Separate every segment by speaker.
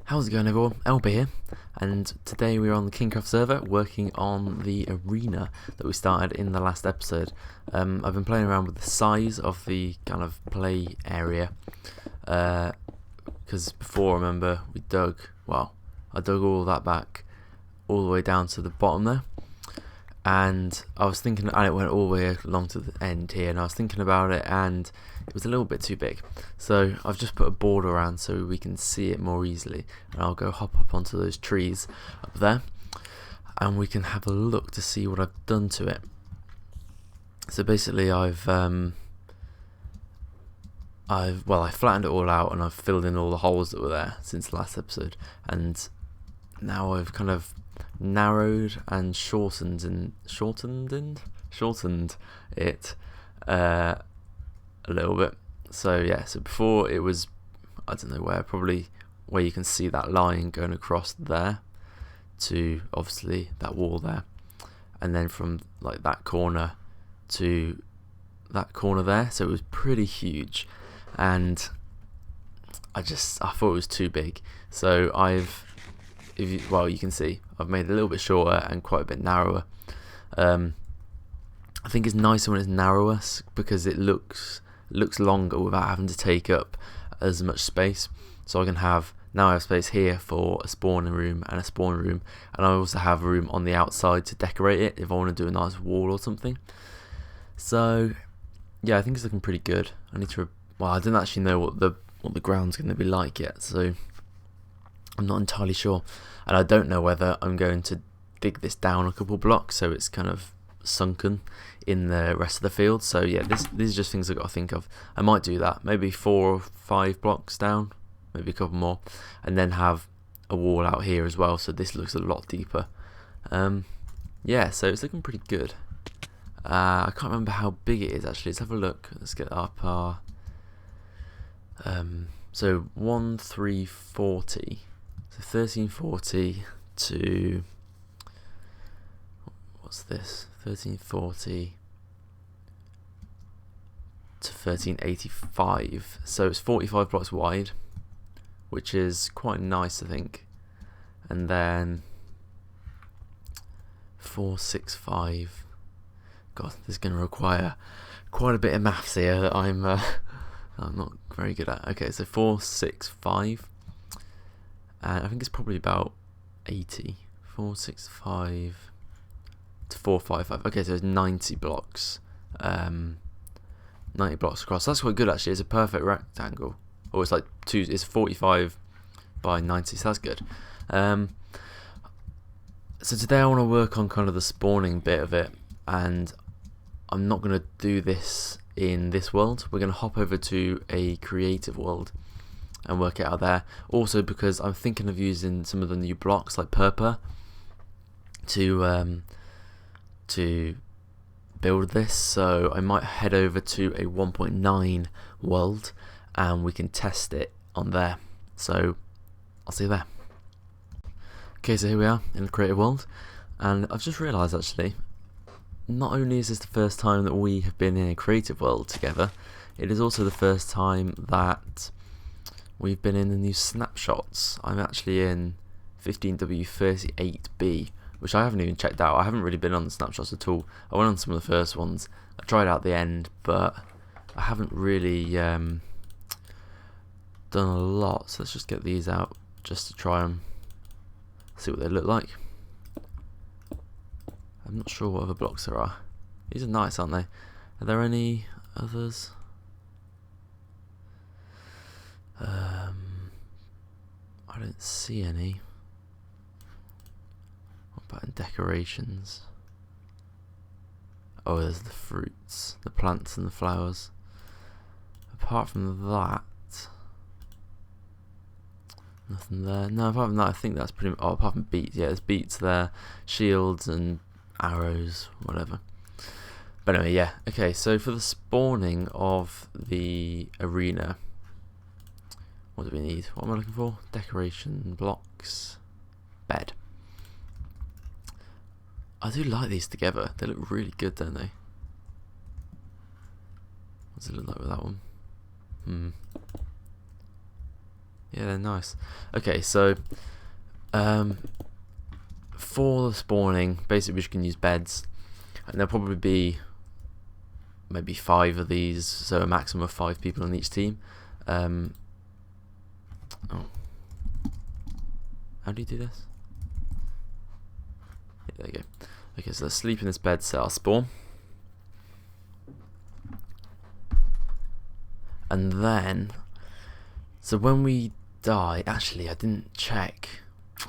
Speaker 1: How's it going, everyone? Elpea here, and today we're on the KingKraft server working on the arena that we started in the last episode. I've been playing around with the size of the kind of play area because before, remember, I dug all that back all the way down to the bottom there, and I was thinking, and it went all the way along to the end here, and I was thinking about it, and it was a little bit too big, so I've just put a border around so we can see it more easily, and I'll go hop up onto those trees up there and we can have a look to see what I've done to it. So basically I flattened it all out, and I've filled in all the holes that were there since the last episode, and now I've kind of narrowed and shortened it a little bit. So yeah, so before it was, I don't know where, probably where you can see that line going across there to obviously that wall there, and then from like that corner to that corner there, so it was pretty huge, and I thought it was too big, so you can see I've made it a little bit shorter and quite a bit narrower. I think it's nicer when it's narrower because it looks longer without having to take up as much space. So I have space here for a spawning room and a spawn room, and I also have room on the outside to decorate it if I want to do a nice wall or something. So yeah, I think it's looking pretty good. I don't actually know what the ground's going to be like yet, so I'm not entirely sure, and I don't know whether I'm going to dig this down a couple blocks so it's kind of sunken in the rest of the field. So yeah, these are just things I've got to think of. I might do that, maybe 4 or 5 blocks down, maybe a couple more, and then have a wall out here as well, so this looks a lot deeper. Yeah, so it's looking pretty good. I can't remember how big it is actually. Let's have a look. Let's get up our so 1340, so 1340 to, what's this, 1340 to 1385, so it's 45 blocks wide, which is quite nice, I think. And then 465, god, this is going to require quite a bit of maths here that I'm not very good at. Okay, so 465, and I think it's probably about 80. 465 to 455. Okay, so it's 90 blocks. 90 blocks across. That's quite good actually. It's a perfect rectangle. Or it's like it's 45 by 90, so that's good. So today I want to work on kind of the spawning bit of it, and I'm not going to do this in this world. We're going to hop over to a creative world and work it out there. Also because I'm thinking of using some of the new blocks like purple to build this, so I might head over to a 1.9 world and we can test it on there. So I'll see you there. Okay, so here we are in the creative world, and I've just realised actually, not only is this the first time that we have been in a creative world together, it is also the first time that we've been in the new snapshots. I'm actually in 15W38B, which I haven't even checked out. I haven't really been on the snapshots at all. I went on some of the first ones. I tried out the end, but I haven't really done a lot. So let's just get these out just to try them, see what they look like. I'm not sure what other blocks there are. These are nice, aren't they? Are there any others? I don't see any. What about in decorations? Oh, there's the fruits, the plants and the flowers. Apart from that, nothing there. No, apart from that, I think that's pretty much, apart from beets, yeah, there's beets there, shields and arrows, whatever. But anyway, yeah, okay, so for the spawning of the arena, what do we need? What am I looking for? Decoration, blocks, bed. I do like these together. They look really good, don't they? What does it look like with that one? Yeah, they're nice. Okay, so for the spawning, basically we just can use beds, and there'll probably be maybe 5 of these, so a maximum of 5 people on each team. Oh, how do you do this? Yeah, there you go. Okay, so let's sleep in this bed, set our spawn, and then, so when we die, actually I didn't check.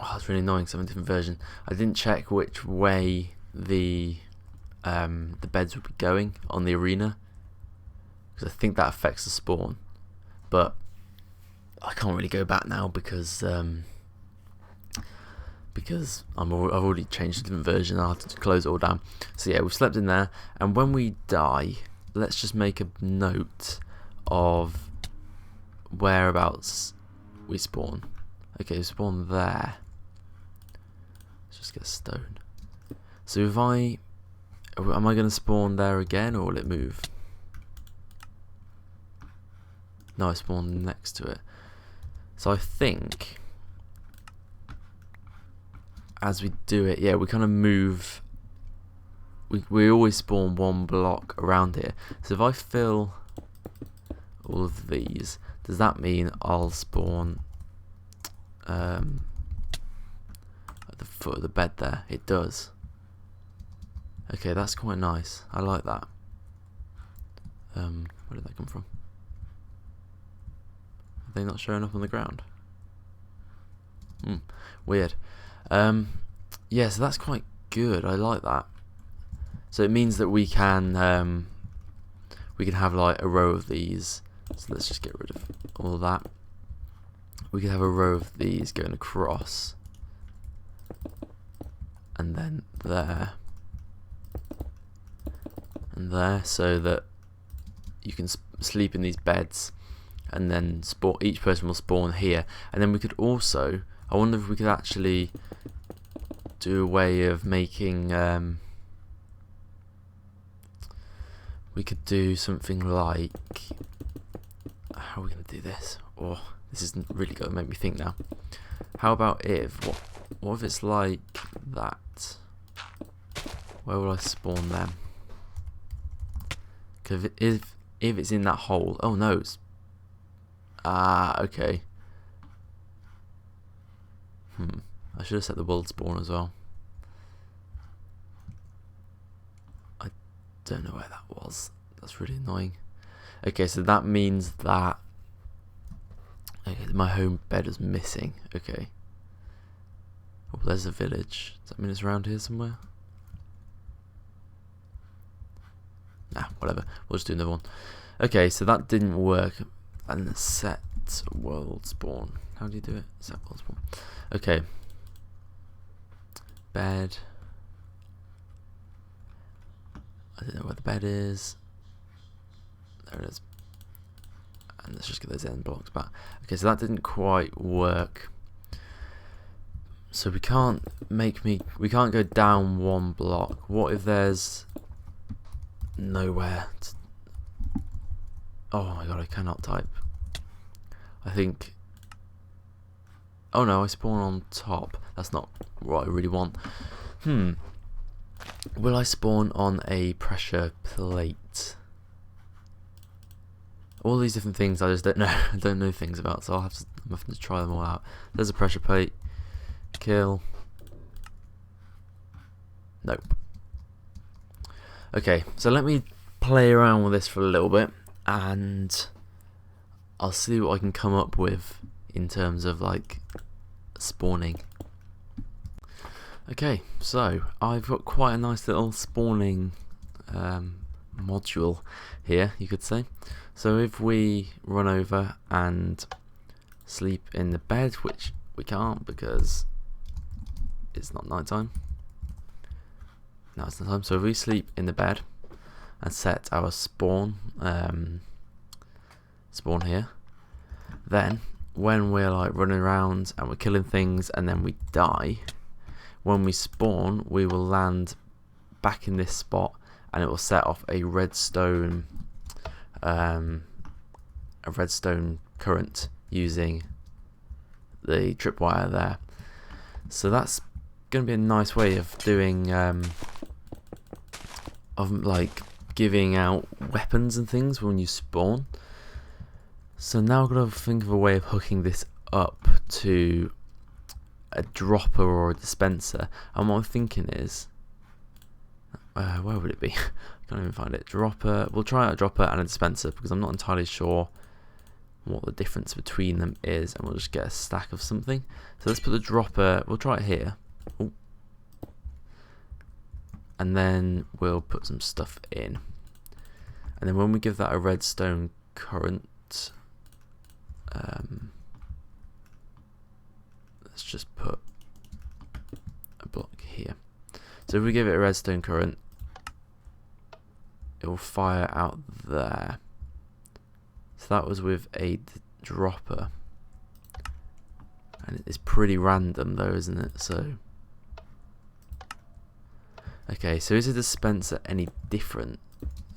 Speaker 1: Oh, that's really annoying. So I'm in a different version. I didn't check which way the beds would be going on the arena, because I think that affects the spawn. But I can't really go back now because I've already changed a different version. I'll have to close it all down. So yeah, we've slept in there, and when we die, let's just make a note of whereabouts we spawn. Okay, we spawn there. Let's just get stone. So if am I going to spawn there again, or will it move? No, I spawned next to it. So I think as we do it, yeah, we kind of move. We always spawn 1 block around here. So if I fill all of these, does that mean I'll spawn at the foot of the bed there? It does. Okay, that's quite nice. I like that. Where did that come from? Are they not showing up on the ground? Weird. Yeah, so that's quite good. I like that. So it means that we can have like a row of these. So let's just get rid of all of that. We could have a row of these going across, and then there and there, so that you can sleep in these beds, and then each person will spawn here. And then we could also, I wonder if we could actually do a way of making we could do something like, how are we going to do this? Oh, this isn't really going to make me think now. How about what if it's like that? Where will I spawn them? Because if it's in that hole, oh no, okay. I should have set the world spawn as well. I don't know where that was. That's really annoying. Okay, so that means that my home bed is missing. Okay. Oh, there's a village. Does that mean it's around here somewhere? Nah, whatever. We'll just do another one. Okay, so that didn't work. And set world spawn. How do you do it? Set world spawn. Okay. Bed. I don't know where the bed is. There it is. And let's just get those end blocks back. Okay, so that didn't quite work. So we can't go down 1 block. What if there's nowhere to, oh my god, I cannot type. I think, oh no, I spawn on top. That's not what I really want. Will I spawn on a pressure plate? All these different things I just don't know. I don't know things about, so I'm having to try them all out. There's a pressure plate. Kill. Nope. Okay, so let me play around with this for a little bit, and I'll see what I can come up with in terms of like spawning. Okay, so I've got quite a nice little spawning module here, you could say. So if we run over and sleep in the bed, which we can't because it's not nighttime. No, it's not time. So if we sleep in the bed and set our spawn here, then when we're like running around and we're killing things and then we die, when we spawn we will land back in this spot and it will set off a redstone current using the tripwire there. So that's going to be a nice way of doing, of like giving out weapons and things when you spawn. So now I've got to think of a way of hooking this up to a dropper or a dispenser. And what I'm thinking is, where would it be? I can't even find it. Dropper. We'll try out a dropper and a dispenser because I'm not entirely sure what the difference between them is, and we'll just get a stack of something. So let's put the dropper. We'll try it here. Ooh. And then we'll put some stuff in. And then when we give that a redstone current, let's just put a block here. So if we give it a redstone current, it will fire out there. So that was with a dropper. And it's pretty random though, isn't it? So okay, so is a dispenser any different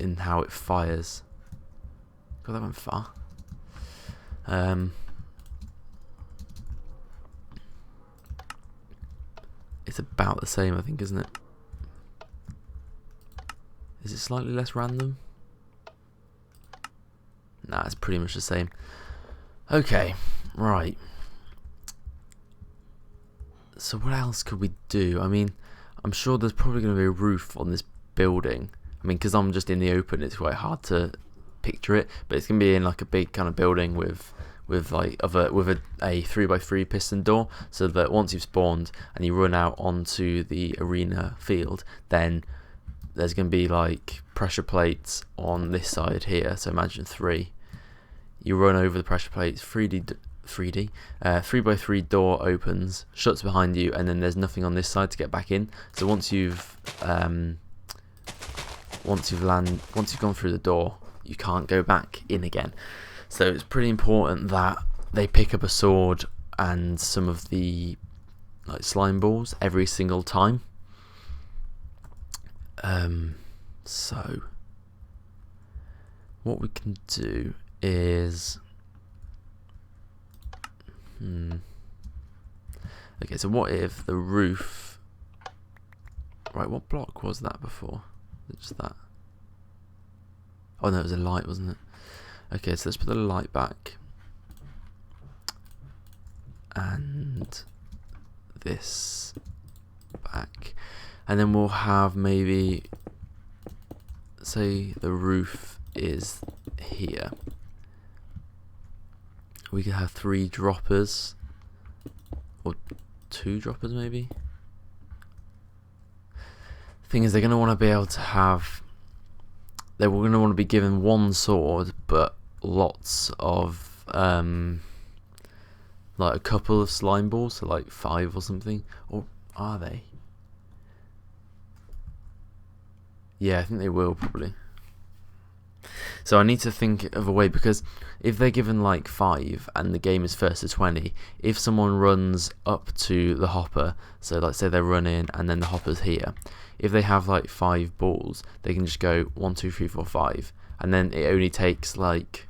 Speaker 1: in how it fires? God, that went far. It's about the same, I think, isn't it? Is it slightly less random? Nah, it's pretty much the same. Okay, right. So what else could we do? I mean, I'm sure there's probably going to be a roof on this building. I mean, because I'm just in the open, it's quite hard to picture it. But it's going to be in like a big kind of building with a 3x3 piston door, so that once you've spawned and you run out onto the arena field, then there's going to be like pressure plates on this side here. So imagine 3. You run over the pressure plates, 3x3 door opens, shuts behind you, and then there's nothing on this side to get back in. So once you've gone through the door, you can't go back in again. So it's pretty important that they pick up a sword and some of the like slime balls every single time. So what we can do is okay, so what if the roof, right, what block was that before? Just that. Oh no, it was a light, wasn't it? Okay, so let's put the light back and this back, and then we'll have maybe, say the roof is here. We could have 3 droppers or 2 droppers maybe. Thing is, they're going to want to be able to have, they're going to want to be given 1 sword but lots of like a couple of slime balls, so like 5 or something. Or are they? Yeah, I think they will probably. So I need to think of a way, because if they're given like 5 and the game is first to 20, if someone runs up to the hopper, so like say they're running and then the hopper's here, if they have like 5 balls, they can just go 1, 2, 3, 4, 5, and then it only takes like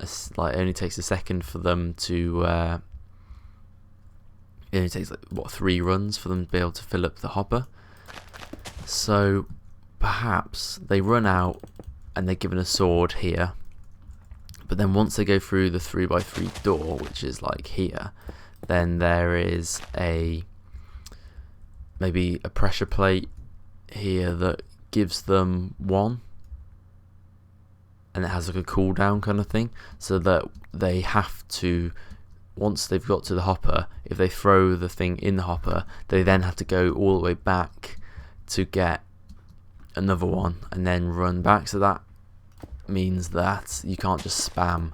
Speaker 1: a second for them to it only takes like what, 3 runs for them to be able to fill up the hopper. So perhaps they run out and they're given a sword here, but then once they go through the 3x3 door, which is like here, then there is maybe a pressure plate here that gives them 1, and it has like a cooldown kind of thing, so that they have to, once they've got to the hopper, if they throw the thing in the hopper, they then have to go all the way back to get another one and then run back. So that means that you can't just spam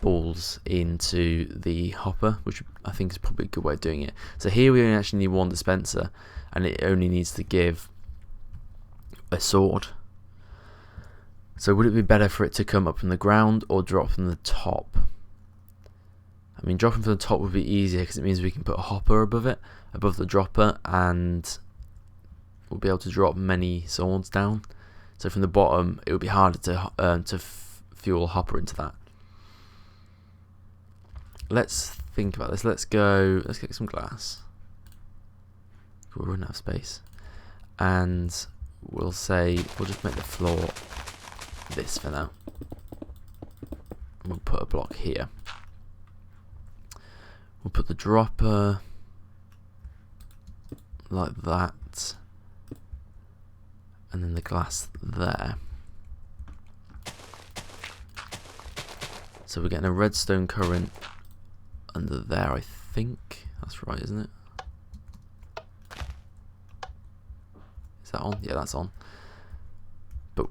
Speaker 1: balls into the hopper, which I think is probably a good way of doing it. So here we only actually need 1 dispenser, and it only needs to give a sword. So would it be better for it to come up from the ground or drop from the top? I mean, dropping from the top would be easier because it means we can put a hopper above it, above the dropper, and we'll be able to drop many swords down. So from the bottom, it would be harder to fuel a hopper into that. Let's think about this. Let's get some glass. We'll run out of space. And we'll just make the floor this for now. And we'll put a block here. We'll put the dropper like that. And then the glass there. So we're getting a redstone current under there, I think. That's right, isn't it? Is that on? Yeah, that's on. But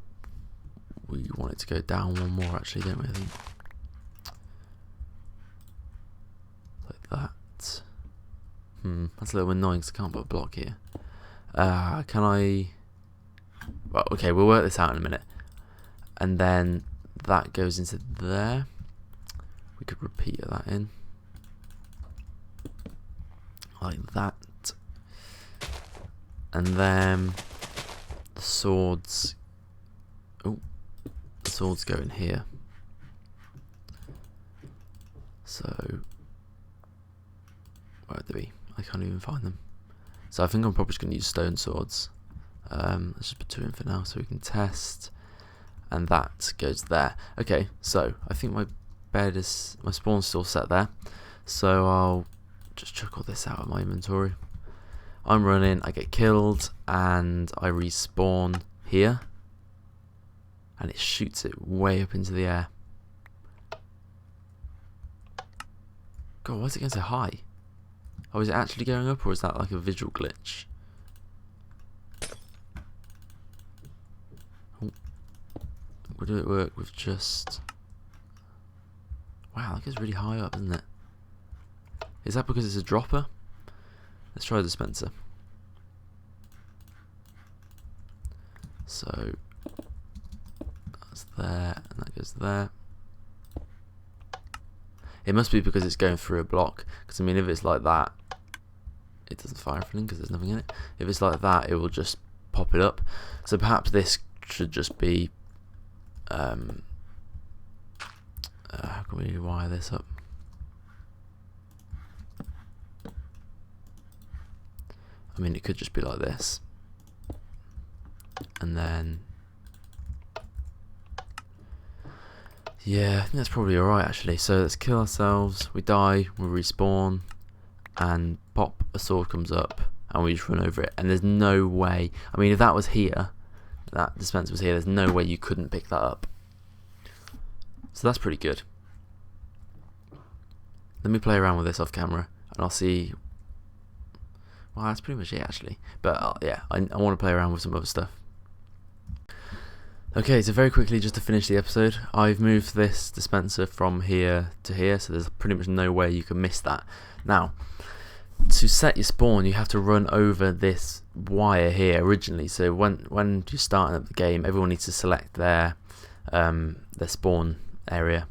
Speaker 1: we want it to go down one more, actually, don't we? I think. Like that. That's a little annoying because I can't put a block here. Can I... Well, okay, we'll work this out in a minute. And then that goes into there. We could repeat that in. Like that. And then the swords... Oh, the swords go in here. So... Where are they? I can't even find them. So I think I'm probably just going to use stone swords. Let's just put 2 in for now so we can test. And that goes there. Okay, so I think my spawn's still set there. So I'll just chuck all this out of my inventory. I'm running, I get killed, and I respawn here. And it shoots it way up into the air. God, why is it going so high? Oh, is it actually going up, or is that like a visual glitch? Would it work with just... Wow, that goes really high up, isn't it? Is that because it's a dropper? Let's try the dispenser. So that's there, and that goes there. It must be because it's going through a block. Because I mean, if it's like that, it doesn't fire anything because there's nothing in it. If it's like that, it will just pop it up. So perhaps this should just be. How can we wire this up? I mean, it could just be like this, and then yeah, I think that's probably alright actually. So let's kill ourselves, we die, we respawn, and pop, a sword comes up, and we just run over it. And there's no way, I mean, if that was here, that dispenser was here, there's no way you couldn't pick that up. So that's pretty good. Let me play around with this off camera, and I'll see. Well, that's pretty much it actually. But yeah, I want to play around with some other stuff. Okay, so very quickly, just to finish the episode, I've moved this dispenser from here to here, so there's pretty much no way you can miss that. Now, to set your spawn, you have to run over this wire here originally. So when you're starting up the game, everyone needs to select their spawn area.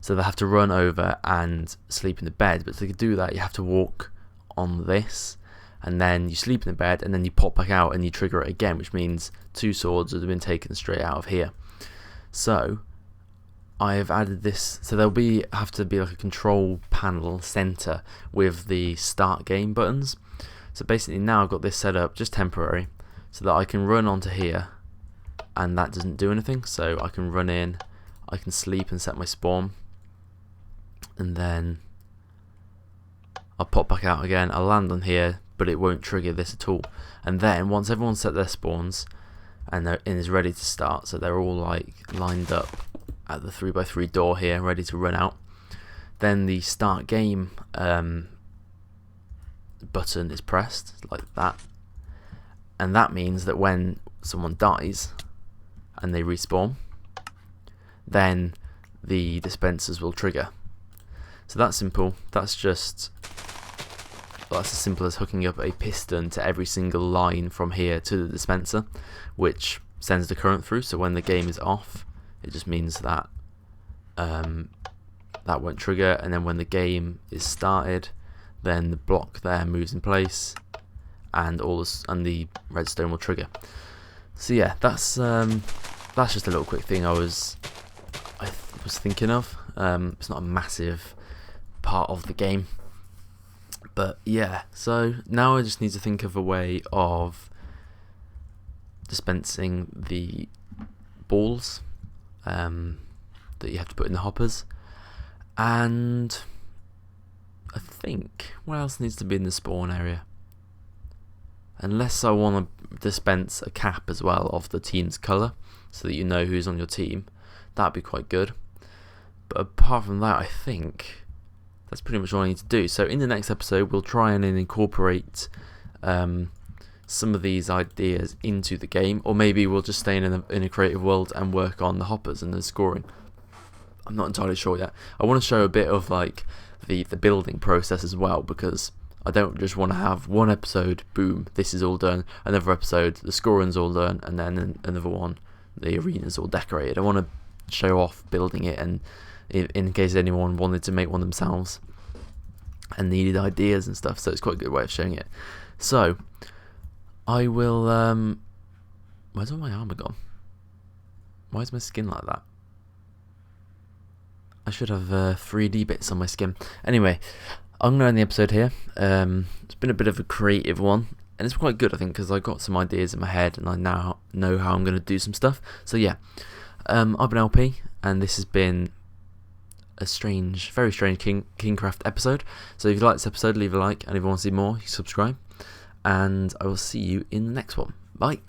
Speaker 1: So they have to run over and sleep in the bed. But to do that, you have to walk on this, and then you sleep in the bed, and then you pop back out and you trigger it again, which means 2 swords have been taken straight out of here. So I have added this, so there'll have to be like a control panel center with the start game buttons. So basically now I've got this set up just temporary, so that I can run onto here, and that doesn't do anything. So I can run in, I can sleep and set my spawn, and then I'll pop back out again, I'll land on here, but it won't trigger this at all. And then once everyone's set their spawns and is ready to start, so they're all like lined up at the 3x3 door here, ready to run out, then the start game button is pressed like that, and that means that when someone dies and they respawn, then the dispensers will trigger. So that's simple. That's as simple as hooking up a piston to every single line from here to the dispenser, which sends the current through. So when the game is off, it just means that that won't trigger, and then when the game is started, then the block there moves in place, and the redstone will trigger. So yeah, that's just a little quick thing I was thinking of. It's not a massive part of the game. But yeah, so now I just need to think of a way of dispensing the balls that you have to put in the hoppers, and I think what else needs to be in the spawn area, unless I want to dispense a cap as well of the team's colour so that you know who's on your team. That'd be quite good. But apart from that, I think that's pretty much all I need to do. So in the next episode, we'll try and incorporate some of these ideas into the game, or maybe we'll just stay in a creative world and work on the hoppers and the scoring. I'm not entirely sure yet. I want to show a bit of like the building process as well, because I don't just want to have one episode, boom, this is all done, another episode, the scoring's all done, and then another one, the arena's all decorated. I want to show off building it, and in case anyone wanted to make one themselves and needed ideas and stuff, so it's quite a good way of showing it. So I will where's all my armour gone? Why is my skin like that? I should have 3D bits on my skin. Anyway, I'm going to end the episode here. It's been a bit of a creative one, and it's quite good, I think, because I got some ideas in my head and I now know how I'm going to do some stuff. So yeah, I've been LP, and this has been a very strange KingKraft episode. So if you like this episode, leave a like, and if you want to see more, you subscribe, and I will see you in the next one. Bye.